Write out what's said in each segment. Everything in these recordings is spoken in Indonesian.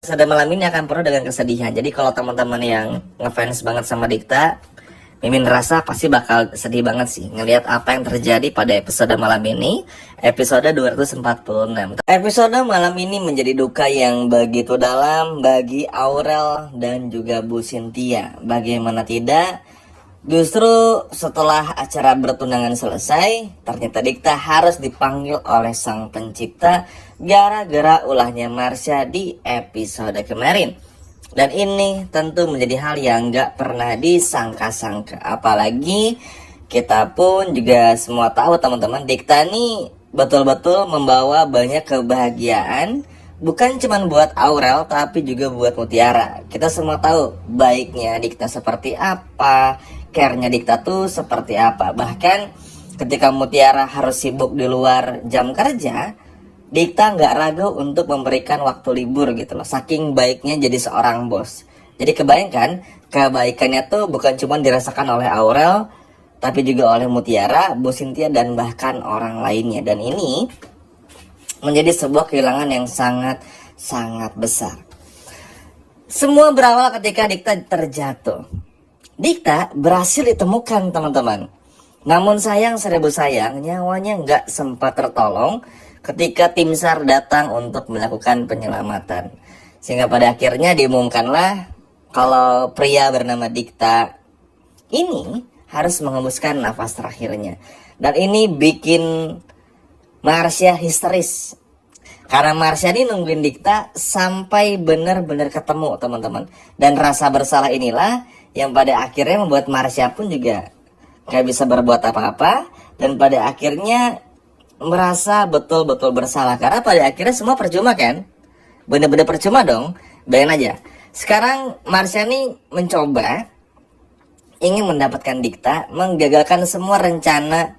Episode malam ini akan penuh dengan kesedihan. Jadi kalau teman-teman yang ngefans banget sama Dikta, Mimin rasa pasti bakal sedih banget sih ngelihat apa yang terjadi pada episode malam ini, episode 246. Episode malam ini menjadi duka yang begitu dalam bagi Aurel dan juga Bu Cynthia. Bagaimana tidak, justru setelah acara bertunangan selesai, ternyata Dikta harus dipanggil oleh sang pencipta gara-gara ulahnya Marsha di episode kemarin. Dan ini tentu menjadi hal yang gak pernah disangka-sangka. Apalagi kita pun juga semua tahu teman-teman, Dikta nih betul-betul membawa banyak kebahagiaan, bukan cuma buat Aurel tapi juga buat Mutiara. Kita semua tahu baiknya Dikta seperti apa, care-nya Dikta tuh seperti apa. Bahkan ketika Mutiara harus sibuk di luar jam kerja, Dikta nggak ragu untuk memberikan waktu libur gitu loh. Saking baiknya jadi seorang bos. Jadi kebayangkan kebaikannya tuh bukan cuma dirasakan oleh Aurel, tapi juga oleh Mutiara, Bu Cynthia, dan bahkan orang lainnya. Dan ini menjadi sebuah kehilangan yang sangat besar. Semua berawal ketika Dikta terjatuh. Dikta berhasil ditemukan teman-teman. Namun sayang seribu sayang, nyawanya nggak sempat tertolong ketika tim SAR datang untuk melakukan penyelamatan. Sehingga pada akhirnya diumumkanlah kalau pria bernama Dikta ini harus mengembuskan nafas terakhirnya. Dan ini bikin Marsha histeris. Karena Marsha ini nungguin Dikta sampai benar-benar ketemu teman-teman. Dan rasa bersalah inilah yang pada akhirnya membuat Marsha pun juga gak bisa berbuat apa-apa. Dan pada akhirnya merasa betul-betul bersalah. Karena pada akhirnya semua percuma kan. Bener-bener percuma dong. Bayangin aja. Sekarang Marsha nih mencoba ingin mendapatkan Dikta, menggagalkan semua rencana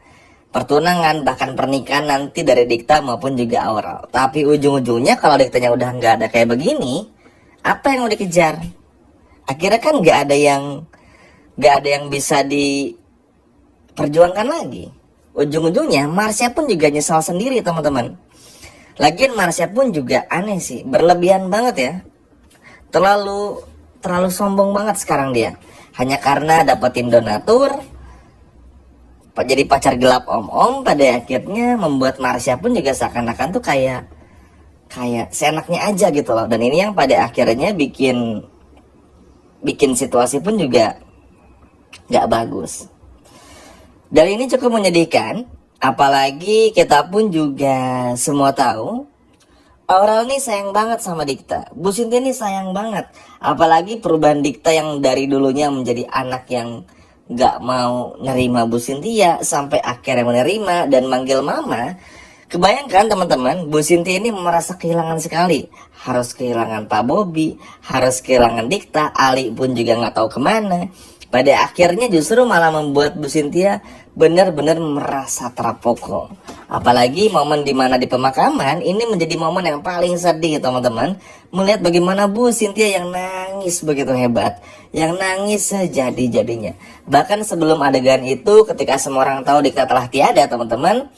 pertunangan, bahkan pernikahan nanti dari Dikta maupun juga Aurel. Tapi ujung-ujungnya kalau Diktanya udah nggak ada kayak begini, apa yang mau dikejar? Akhirnya kan nggak ada yang bisa diperjuangkan lagi. Ujung-ujungnya Marsha pun juga nyesal sendiri teman-teman. Lagian Marsha pun juga aneh sih, berlebihan banget ya. Terlalu sombong banget sekarang dia. Hanya karena dapetin donatur, jadi pacar gelap om-om, pada akhirnya membuat Marsha pun juga seakan-akan tuh kayak seenaknya aja gitu loh. Dan ini yang pada akhirnya bikin situasi pun juga gak bagus. Dan ini cukup menyedihkan, apalagi kita pun juga semua tahu Aurel nih sayang banget sama Dikta. Bu Cynthia nih sayang banget, apalagi perubahan Dikta yang dari dulunya menjadi anak yang gak mau nerima Bu Cynthia sampai akhirnya menerima dan manggil mama. Kebayangkan teman-teman, Bu Cynthia ini merasa kehilangan sekali. Harus kehilangan Pak Bobby, harus kehilangan Dikta, Ali pun juga gak tahu kemana. Pada akhirnya justru malah membuat Bu Cynthia benar-benar merasa terpukul. Apalagi momen dimana di pemakaman ini menjadi momen yang paling sedih teman-teman. Melihat bagaimana Bu Cynthia yang nangis begitu hebat, yang nangis sejadi-jadinya. Bahkan sebelum adegan itu, ketika semua orang tahu Dikta telah tiada teman-teman,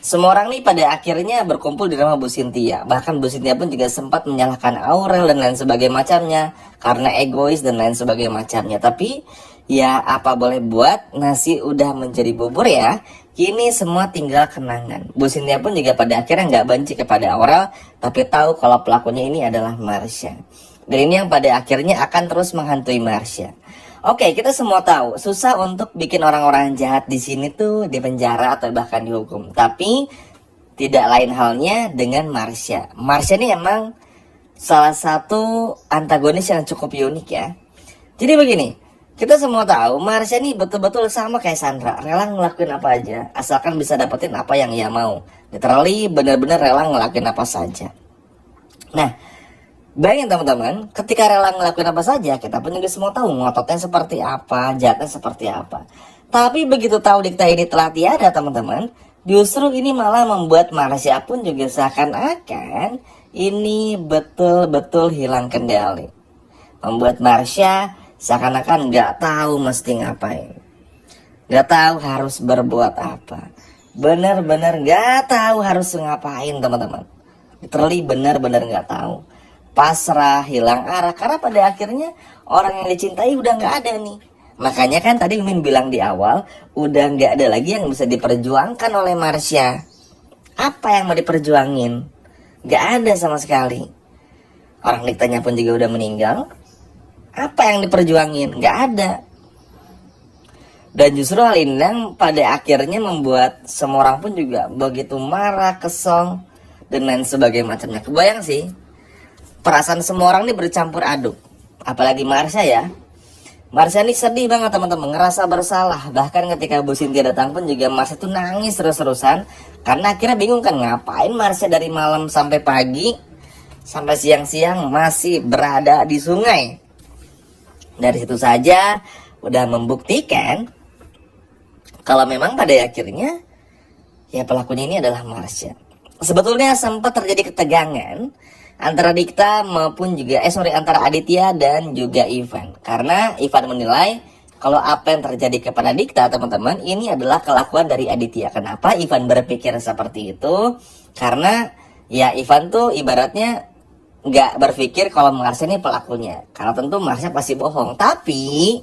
semua orang nih pada akhirnya berkumpul di rumah Bu Cynthia. Bahkan Bu Cynthia pun juga sempat menyalahkan Aurel dan lain sebagainya macamnya, karena egois dan lain sebagainya macamnya. Tapi ya apa boleh buat, nasi udah menjadi bubur ya. Kini semua tinggal kenangan. Bu Cynthia pun juga pada akhirnya nggak benci kepada Aurel, tapi tahu kalau pelakunya ini adalah Marsha. Dan ini yang pada akhirnya akan terus menghantui Marsha. Oke, kita semua tahu susah untuk bikin orang-orang jahat di sini tuh di penjara atau bahkan dihukum. Tapi tidak lain halnya dengan Marsha. Marsha ini emang salah satu antagonis yang cukup unik ya. Jadi begini, kita semua tahu Marsha ini betul-betul sama kayak Sandra, rela ngelakuin apa aja asalkan bisa dapetin apa yang ia mau. Literally benar-benar rela ngelakuin apa saja. Nah, bayangin teman-teman, ketika rela ngelakuin apa saja, kita pun juga semua tahu ngototnya seperti apa, jahatnya seperti apa. Tapi begitu tahu Dikta ini telah tiada teman-teman, justru ini malah membuat Marsha pun juga seakan-akan ini betul-betul hilang kendali. Membuat Marsha seakan-akan gak tahu mesti ngapain, gak tahu harus berbuat apa, bener-bener gak tahu harus ngapain teman-teman. Literally bener-bener gak tahu. pasrah, hilang arah, karena pada akhirnya orang yang dicintai udah nggak ada nih. Makanya kan tadi Mimin bilang di awal, udah nggak ada lagi yang bisa diperjuangkan oleh Marsha. Apa yang mau diperjuangin? Nggak ada sama sekali. Orang Diktanya pun juga udah meninggal. Apa yang diperjuangin? Nggak ada. Dan justru hal ini yang pada akhirnya membuat semua orang pun juga begitu marah, kesel, dan lain sebagainya macamnya. Kebayang sih, perasaan semua orang ini bercampur aduk. Apalagi Marsha ya. Marsha ini sedih banget teman-teman, ngerasa bersalah. Bahkan ketika Bu Cynthia datang pun juga Marsha tuh nangis terus-terusan. Karena akhirnya bingung kan, ngapain Marsha dari malam sampai pagi, sampai siang-siang masih berada di sungai. Dari situ saja udah membuktikan kalau memang pada akhirnya ya pelakunya ini adalah Marsha. Sebetulnya sempat terjadi ketegangan antara Dikta maupun juga antara Aditya dan juga Ivan. Karena Ivan menilai kalau apa yang terjadi kepada Dikta, teman-teman, ini adalah kelakuan dari Aditya. Kenapa Ivan berpikir seperti itu? Karena ya Ivan tuh ibaratnya nggak berpikir kalau Marsha ini pelakunya. Karena tentu Marsha pasti bohong. Tapi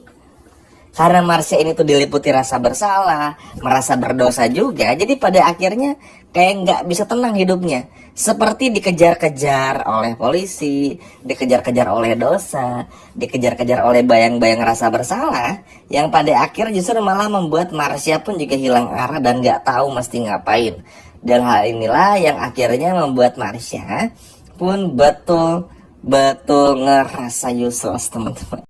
karena Marsha ini tuh diliputi rasa bersalah, merasa berdosa juga, jadi pada akhirnya kayak nggak bisa tenang hidupnya. Seperti dikejar-kejar oleh polisi, dikejar-kejar oleh dosa, dikejar-kejar oleh bayang-bayang rasa bersalah, yang pada akhir justru malah membuat Marsha pun juga hilang arah dan nggak tahu mesti ngapain. Dan hal inilah yang akhirnya membuat Marsha pun betul-betul ngerasa useless, teman-teman.